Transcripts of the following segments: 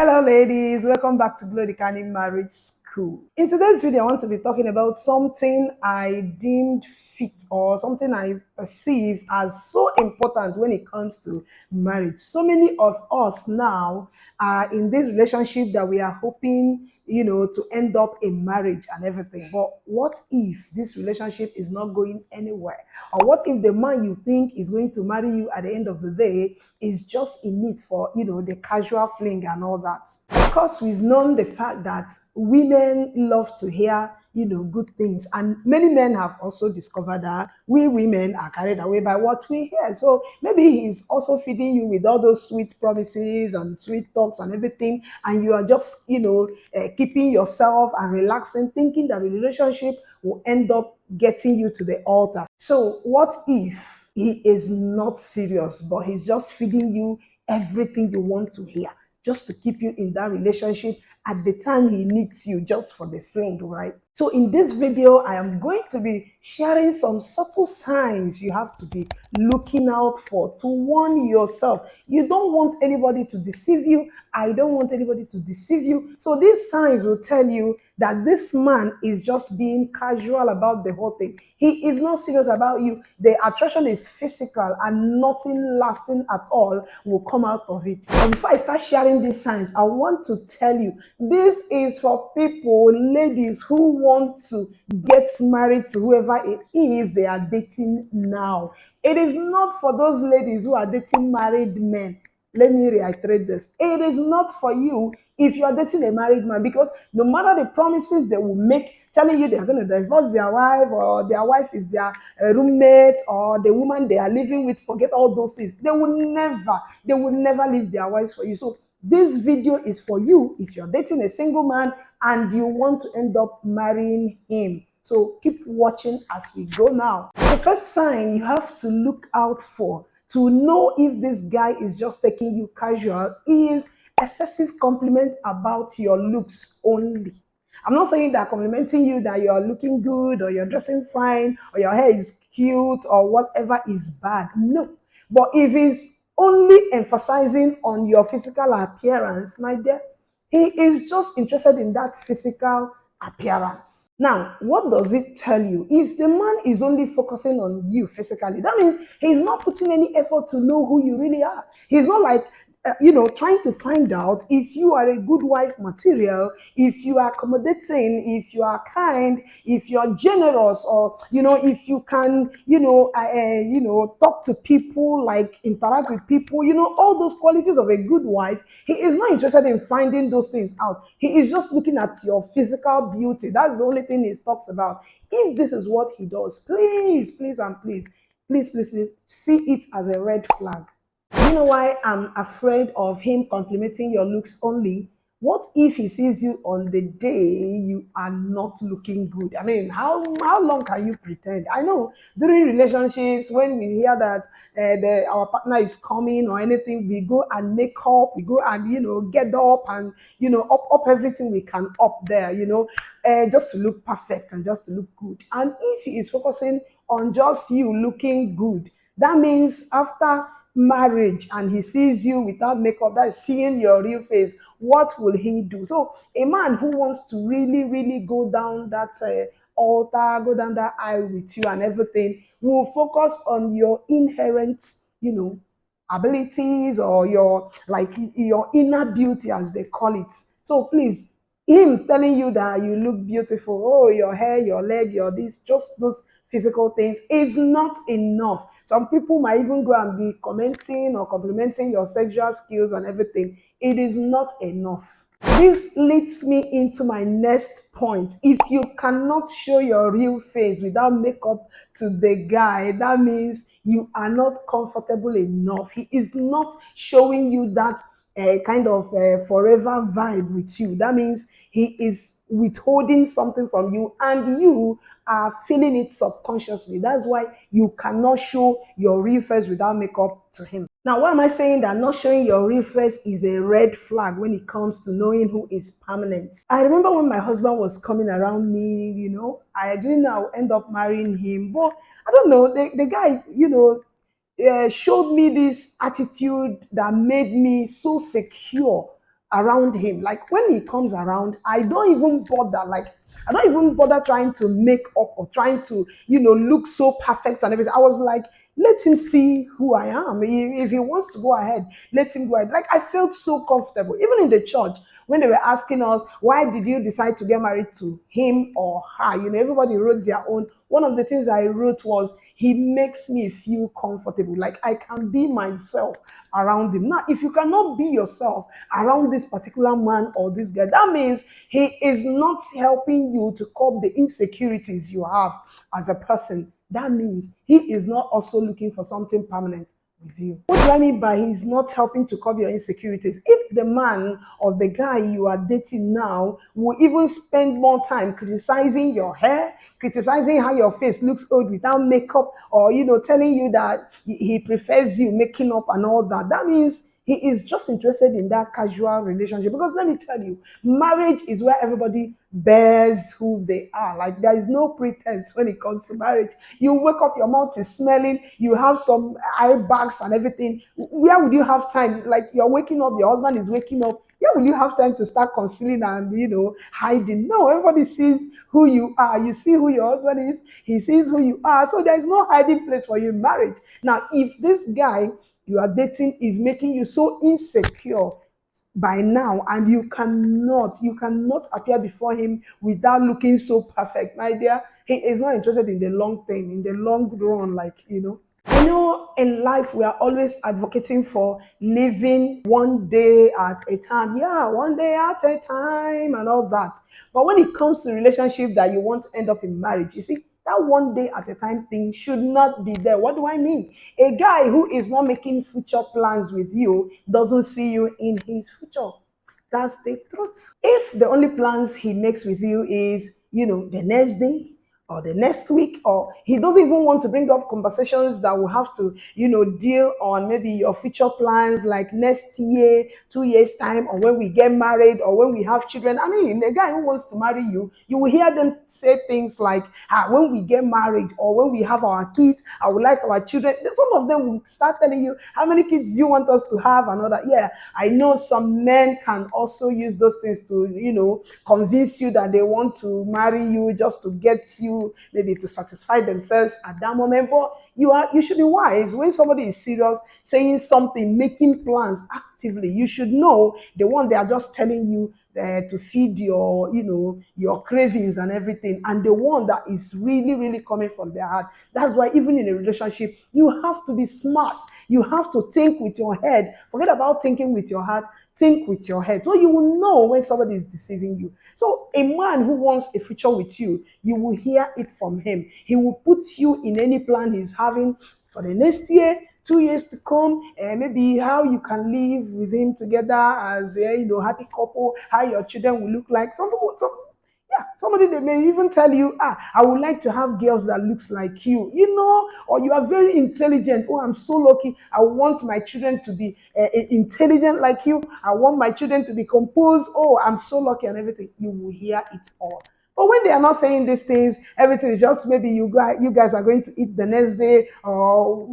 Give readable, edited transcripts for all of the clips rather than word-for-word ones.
Hello, ladies. Welcome back to Glodicani Marriage School. In today's video, I want to be talking about something I deemed fit or something I perceive as so important when it comes to marriage. So many of us now are in this relationship that we are hoping, to end up in marriage and everything. But what if this relationship is not going anywhere? Or what if the man you think is going to marry you at the end of the day is just in need for, the casual fling and all that? Of course, we've known the fact that women love to hear, good things. And many men have also discovered that we women are carried away by what we hear. So maybe he's also feeding you with all those sweet promises and sweet talks and everything. And you are just, keeping yourself and relaxing, thinking that the relationship will end up getting you to the altar. So what if he is not serious, but he's just feeding you everything you want to hear, just to keep you in that relationship at the time he needs you, just for the fling, right? So in this video, I am going to be sharing some subtle signs you have to be looking out for to warn yourself. You don't want anybody to deceive you. I don't want anybody to deceive you. So these signs will tell you that this man is just being casual about the whole thing. He is not serious about you. The attraction is physical and nothing lasting at all will come out of it. But before I start sharing these signs, I want to tell you, this is for people, ladies, who want to get married to whoever it is they are dating now. It is not for those ladies who are dating married men. Let me reiterate this. It is not for you if you are dating a married man, because no matter the promises they will make, telling you they are going to divorce their wife, or their wife is their roommate, or the woman they are living with, forget all those things. They will never leave their wives for you. So this video is for you if you're dating a single man and you want to end up marrying him. So keep watching as we go now. The first sign you have to look out for to know if this guy is just taking you casual is excessive compliment about your looks only. I'm not saying that complimenting you that you're looking good or you're dressing fine or your hair is cute or whatever is bad. No. But if he's only emphasizing on your physical appearance, my dear, he is just interested in that physical appearance. Now, what does it tell you? If the man is only focusing on you physically, that means he's not putting any effort to know who you really are. He's not like, trying to find out if you are a good wife material, if you are accommodating, if you are kind, if you are generous, or if you can, talk to people, like interact with people, all those qualities of a good wife. He is not interested in finding those things out. He is just looking at your physical beauty. That's the only thing he talks about. If this is what he does, please, please, and please, see it as a red flag. You know why I'm afraid of him complimenting your looks only? What if he sees you on the day you are not looking good? I mean, how long can you pretend? I know during relationships, when we hear that our partner is coming or anything, we go and make up, we go and get up and up everything we can up there, just to look perfect and just to look good. And if he is focusing on just you looking good, that means after marriage and he sees you without makeup, that is seeing your real face, what will he do? So a man who wants to really, really go down that altar, go down that aisle with you and everything, will focus on your inherent, abilities, or your inner beauty, as they call it. So please, him telling you that you look beautiful, oh, your hair, your leg, your this, just those physical things is not enough. Some people might even go and be commenting or complimenting your sexual skills and everything. It is not enough. This leads me into my next point. If you cannot show your real face without makeup to the guy, that means you are not comfortable enough. He is not showing you that kind of forever vibe with you. That means he is withholding something from you and you are feeling it subconsciously. That's why you cannot show your real face without makeup to him. Now, why am I saying that not showing your real face is a red flag when it comes to knowing who is permanent? I remember when my husband was coming around me, I didn't know I would end up marrying him, but I don't know, the guy, showed me this attitude that made me so secure around him. Like when he comes around, I don't even bother. Like I don't even bother trying to make up or trying to, look so perfect and everything. I was like, let him see who I am. If he wants to go ahead, let him go ahead. Like I felt so comfortable. Even in the church, when they were asking us, why did you decide to get married to him or her? Everybody wrote their own. One of the things I wrote was, he makes me feel comfortable. Like I can be myself around him. Now, if you cannot be yourself around this particular man or this guy, that means he is not helping you to cope the insecurities you have as a person. That means he is not also looking for something permanent with you. What do I mean by he's not helping to cover your insecurities? If the man or the guy you are dating now will even spend more time criticizing your hair, criticizing how your face looks old without makeup, or telling you that he prefers you making up and all that, that means he is just interested in that casual relationship. Because let me tell you, marriage is where everybody bears who they are. Like there is no pretense when it comes to marriage. You wake up, your mouth is smelling, you have some eye bags and everything. Where would you have time? Like you're waking up, your husband is waking up. Where will you have time to start concealing and hiding? No, everybody sees who you are. You see who your husband is, he sees who you are. So there is no hiding place for you in marriage. Now, if this guy you are dating is making you so insecure by now, and you cannot appear before him without looking so perfect, my dear, he is not interested in the long thing, in the long run. Like I know in life we are always advocating for living one day at a time. Yeah, one day at a time and all that. But when it comes to relationship that you want to end up in marriage, you see, that one day at a time thing should not be there. What do I mean? A guy who is not making future plans with you doesn't see you in his future. That's the truth. If the only plans he makes with you is, the next day or the next week, or he doesn't even want to bring up conversations that will have to, deal on maybe your future plans, like next year, 2 years time, or when we get married, or when we have children. I mean, the guy who wants to marry you, you will hear them say things like, when we get married or when we have our kids, I would like our children. Some of them will start telling you, how many kids do you want us to have and all that. Yeah, I know some men can also use those things to, convince you that they want to marry you just to get you, maybe to satisfy themselves at that moment. But you should be wise when somebody is serious, saying something, making plans actively. You should know the one they are just telling you to feed your, your cravings and everything, and the one that is really, really coming from their heart. That's why even in a relationship, you have to be smart. You have to think with your head. Forget about thinking with your heart. Think with your head. So you will know when somebody is deceiving you. So a man who wants a future with you, you will hear it from him. He will put you in any plan he's having for the next year, 2 years to come, and maybe how you can live with him together as a happy couple, how your children will look like. Yeah, somebody, they may even tell you, I would like to have girls that looks like you, or you are very intelligent. Oh, I'm so lucky. I want my children to be intelligent like you. I want my children to be composed. Oh, I'm so lucky and everything. You will hear it all. But when they are not saying these things, everything is just maybe you guys are going to eat the next day, or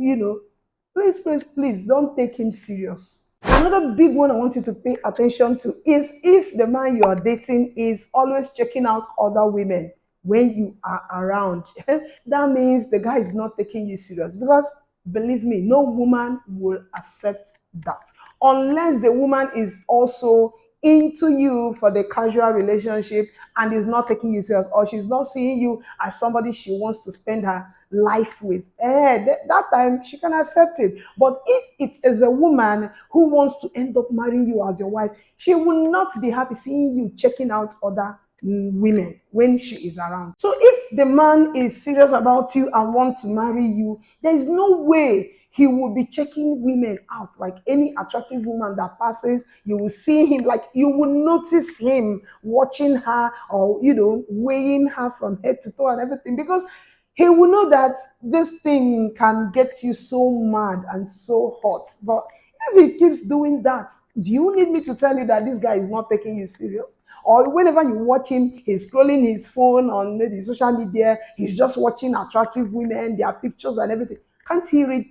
please, please, please don't take him serious. Another big one I want you to pay attention to is if the man you are dating is always checking out other women when you are around. That means the guy is not taking you serious, because believe me, no woman will accept that unless the woman is also into you for the casual relationship and is not taking you serious, or she's not seeing you as somebody she wants to spend her life with. That time she can accept it. But if it is a woman who wants to end up marrying you as your wife, she will not be happy seeing you checking out other women when she is around. So if the man is serious about you and want to marry you, there is no way he will be checking women out. Like any attractive woman that passes, you will see him, like you will notice him watching her, or weighing her from head to toe and everything, because he will know that this thing can get you so mad and so hot. But if he keeps doing that, do you need me to tell you that this guy is not taking you serious? Or whenever you watch him, he's scrolling his phone on maybe social media, he's just watching attractive women, their pictures and everything. Can't he read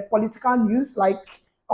political news? Like,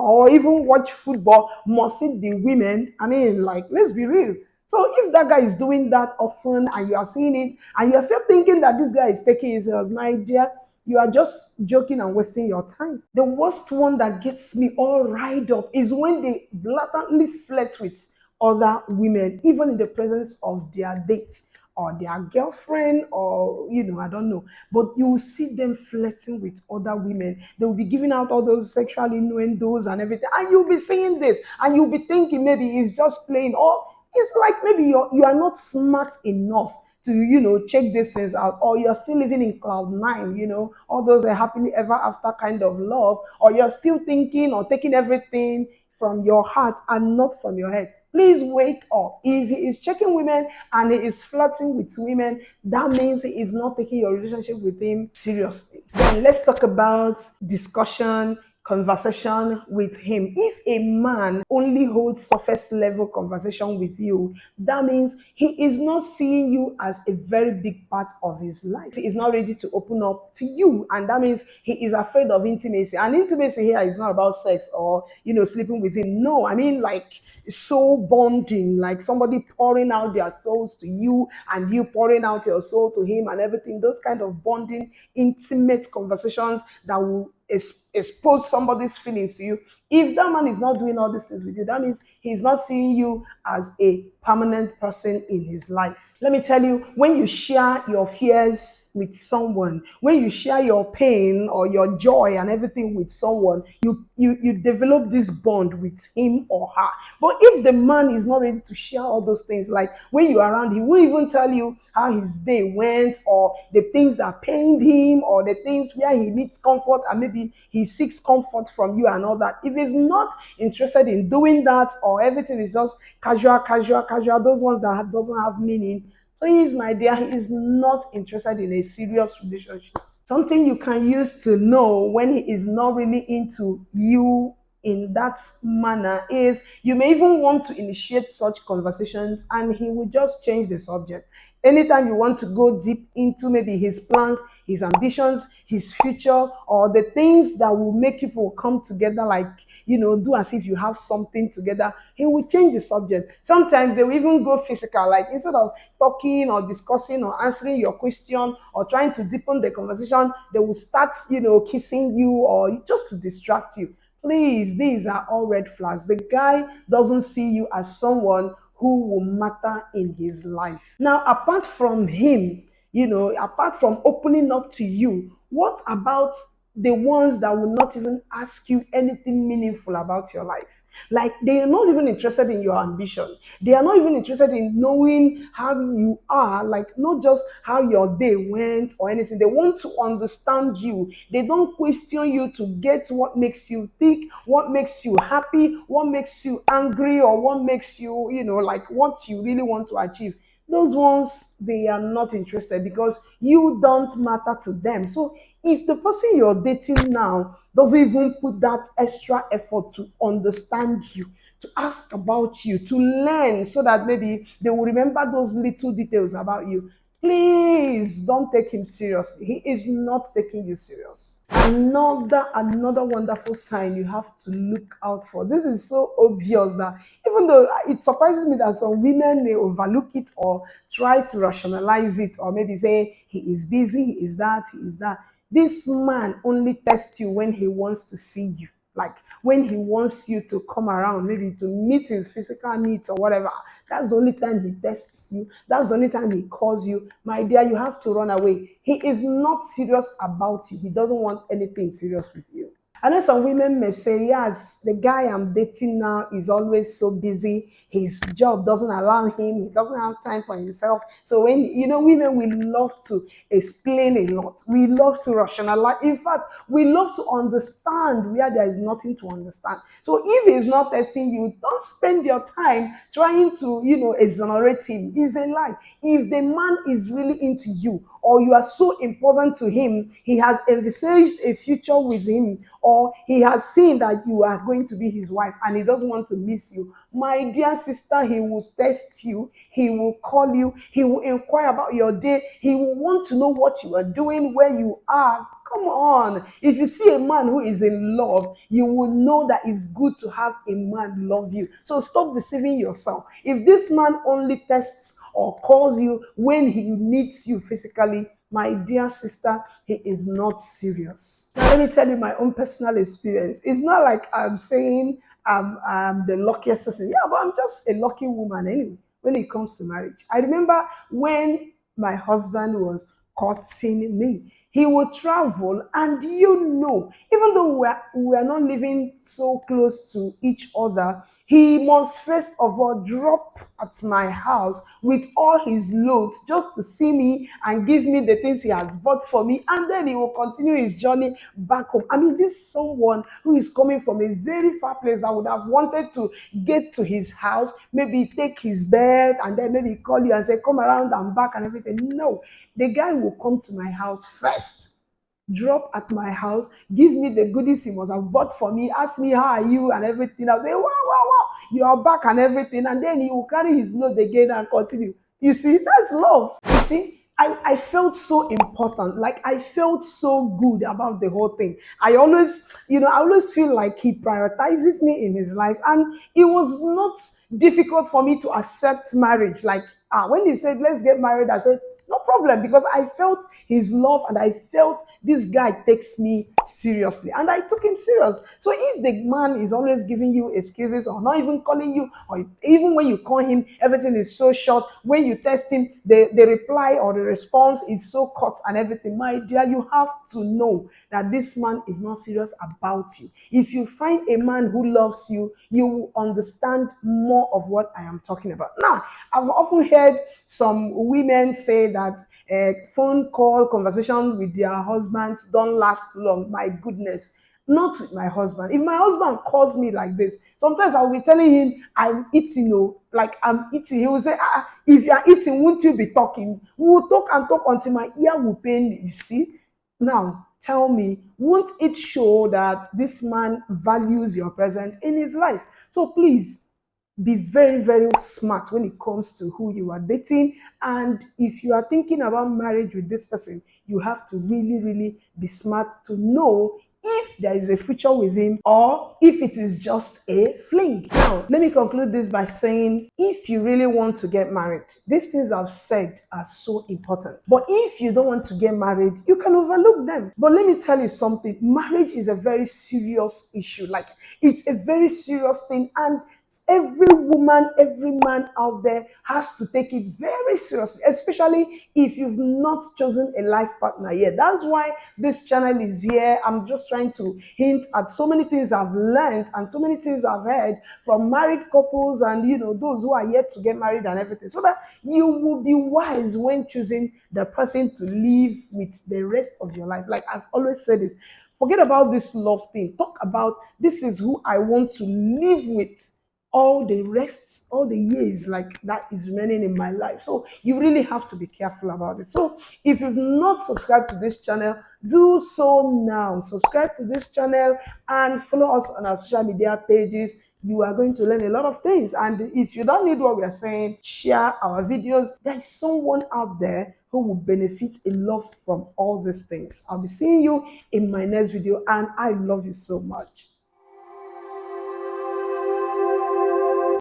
or even watch football, must it be women? I mean, like, let's be real. So if that guy is doing that often and you are seeing it and you're still thinking that this guy is taking his serious, my dear, you are just joking and wasting your time. The worst one that gets me all riled up is when they blatantly flirt with other women, even in the presence of their date or their girlfriend, or I don't know. But you will see them flirting with other women. They will be giving out all those sexual innuendos and everything, and you'll be saying this, and you'll be thinking maybe it's just playing, or it's like maybe you are not smart enough to check these things out, or you're still living in cloud nine, all those are happily ever after kind of love, or you're still thinking or taking everything from your heart and not from your head. Please wake up. If he is checking women and he is flirting with women, that means he is not taking your relationship with him seriously. Then let's talk about discussion, conversation with him. If a man only holds surface level conversation with you, that means he is not seeing you as a very big part of his life. He is not ready to open up to you, and that means he is afraid of intimacy. And intimacy here is not about sex or sleeping with him. No, I mean like soul bonding, like somebody pouring out their souls to you and you pouring out your soul to him and everything. Those kind of bonding, intimate conversations that will expose somebody's feelings to you. If that man is not doing all these things with you, that means he's not seeing you as a permanent person in his life. Let me tell you, when you share your fears with someone, when you share your pain or your joy and everything with someone, you develop this bond with him or her. But if the man is not ready to share all those things, like when you're around, he won't even tell you how his day went, or the things that pained him, or the things where he needs comfort and maybe he seeks comfort from you and all that. If he's not interested in doing that, or everything is just casual, those ones that doesn't have meaning, please, my dear, he is not interested in a serious relationship. Something you can use to know when he is not really into you in that manner is you may even want to initiate such conversations and he will just change the subject. Anytime you want to go deep into maybe his plans, his ambitions, his future, or the things that will make people come together, like, do as if you have something together, he will change the subject. Sometimes they will even go physical, like instead of talking or discussing or answering your question or trying to deepen the conversation, they will start, kissing you or just to distract you. Please, these are all red flags. The guy doesn't see you as someone who will matter in his life. Now, apart from him, apart from opening up to you, what about the ones that will not even ask you anything meaningful about your life? Like, they are not even interested in your ambition. They are not even interested in knowing how you are, like not just how your day went or anything. They want to understand you. They don't question you to get what makes you tick, what makes you happy, what makes you angry, or what makes you, like what you really want to achieve. Those ones, they are not interested because you don't matter to them. So if the person you're dating now doesn't even put that extra effort to understand you, to ask about you, to learn, so that maybe they will remember those little details about you, please don't take him seriously. He is not taking you serious. Another wonderful sign you have to look out for. This is so obvious that even though it surprises me that some women may overlook it or try to rationalize it, or maybe say he is busy, he is that, he is that. This man only tests you when he wants to see you. Like when he wants you to come around, maybe to meet his physical needs or whatever. That's the only time he tests you. That's the only time he calls you. My dear, you have to run away. He is not serious about you. He doesn't want anything serious with you. I know some women may say, yes, the guy I'm dating now is always so busy. His job doesn't allow him. He doesn't have time for himself. So when, women, we love to explain a lot. We love to rationalize. In fact, we love to understand where there is nothing to understand. So if he's not testing you, don't spend your time trying to, exonerate him. It's a lie. If the man is really into you, or you are so important to him, he has envisaged a future with him, or he has seen that you are going to be his wife and he doesn't want to miss you, my dear sister, he will test you, he will call you, he will inquire about your day, he will want to know what you are doing, where you are. Come on. If you see a man who is in love, you will know that it's good to have a man love you. So stop deceiving yourself. If this man only texts or calls you when he needs you physically, my dear sister, he is not serious. Now, let me tell you my own personal experience. It's not like I'm saying I'm the luckiest person. Yeah, but I'm just a lucky woman anyway when it comes to marriage. I remember when my husband was courting me. He would travel, and even though we're not living so close to each other, he must first of all drop at my house with all his loads just to see me and give me the things he has bought for me, and then he will continue his journey back home. I mean, this is someone who is coming from a very far place that would have wanted to get to his house, maybe take his bed, and then maybe call you and say, come around and back and everything. No, the guy will come to my house first, drop at my house, give me the goodies he must have bought for me, ask me how are you and everything. I'll say, wow, wow, wow, you are back and everything. And then he will carry his load again and continue. You see, that's love. You see, I felt so important. Like I felt so good about the whole thing. I always feel like he prioritizes me in his life. And it was not difficult for me to accept marriage. Like when he said, let's get married, I said, no problem, because I felt his love and I felt this guy takes me seriously and I took him serious. So if the man is always giving you excuses or not even calling you, or even when you call him, everything is so short. When you text him, the reply or the response is so cut and everything, my dear, you have to know that this man is not serious about you. If you find a man who loves you, you will understand more of what I am talking about. Now, I've often heard some women say that phone call conversation with their husbands don't last long. My goodness, not with my husband. If my husband calls me like this, sometimes I'll be telling him I'm eating, like I'm eating. He will say, if you're eating, won't you be talking? We will talk and talk until my ear will pain me. You see? Now, tell me, won't it show that this man values your presence in his life? So please, be very, very smart when it comes to who you are dating. And if you are thinking about marriage with this person, you have to really, really be smart to know if there is a future with him or if it is just a fling. Now, let me conclude this by saying if you really want to get married, these things I've said are so important. But if you don't want to get married, you can overlook them. But let me tell you something, marriage is a very serious issue. Like, it's a very serious thing, and every woman, every man out there has to take it very seriously, especially if you've not chosen a life partner yet. That's why this channel is here. I'm just trying to hint at so many things I've learned and so many things I've heard from married couples and those who are yet to get married and everything, so that you will be wise when choosing the person to live with the rest of your life. Like I've always said this, forget about this love thing. Talk about, this is who I want to live with all the rest, all the years like that is remaining in my life. So you really have to be careful about it. So if you've not subscribed to this channel, do so now. Subscribe to this channel and follow us on our social media pages. You are going to learn a lot of things. And if you don't need what we are saying, share our videos. There is someone out there who will benefit a lot from all these things. I'll be seeing you in my next video, and I love you so much.